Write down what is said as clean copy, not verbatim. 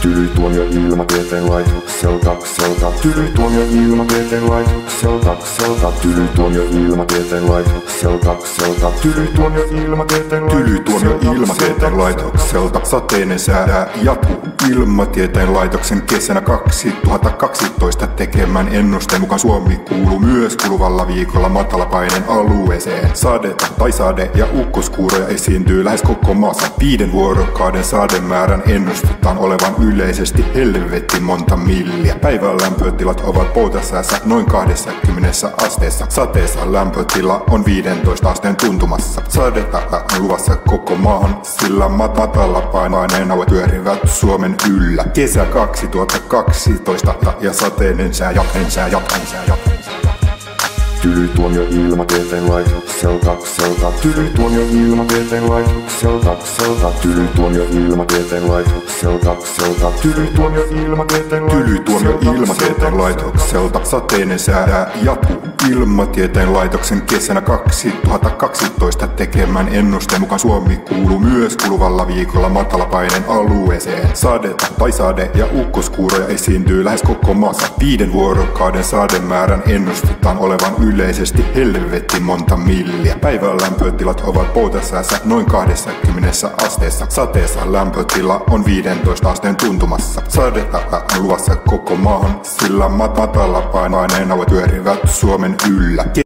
Tylytuomio ilmatieteen laitokselta. Tylytuomio ilmatieteen laitokselta. Tylytuomio ilmatieteen laitokselta. Tylytuomio ilmatieteen laitokselta. Sateinen sää jatkuu ilmatieteen laitoksen kesänä 2012 tekemän ennusteen mukaan Suomi kuuluu myös kuluvalla viikolla matalapaineen alueeseen. Sadetta tai sade- ja ukkoskuuroja esiintyy lähes koko maassa. 5 vuorokauden sademäärän ennustetaan olevan yleisesti helvetin monta milliä. Päivän lämpötilat ovat poutasäässä noin 20 asteessa. Sateessa lämpötila on 15 asteen tuntumassa. Sadetta on luvassa koko maahan, sillä matalapaineen alueet pyörivät Suomen yllä. Kesä 2012 ja sateinen sää Tylytuomio ilmatieteen laitokselta. Tylytuomio ilmatieteen laitokselta. Tylytuomio ilmatieteen laitokselta. Tylytuomio ilmatieteen laitokselta. Sateinen sää jatkuu ilmatieteen laitoksen kesänä 2012 tekemän ennusteen mukaan Suomi kuuluu myös kuluvalla viikolla matalapaineen alueeseen. Sadetta tai sade- ja ukkoskuuroja esiintyy lähes koko maassa. 5 vuorokauden sademäärän ennustetaan olevan yleisesti helvetin monta milliä. Päivän lämpötilat ovat poutasäässä noin 20 asteessa. Sateessa lämpötila on 15 asteen tuntumassa. Sadetta on luvassa koko maahan, sillä matalapaineen alueet pyörivät Suomen yllä.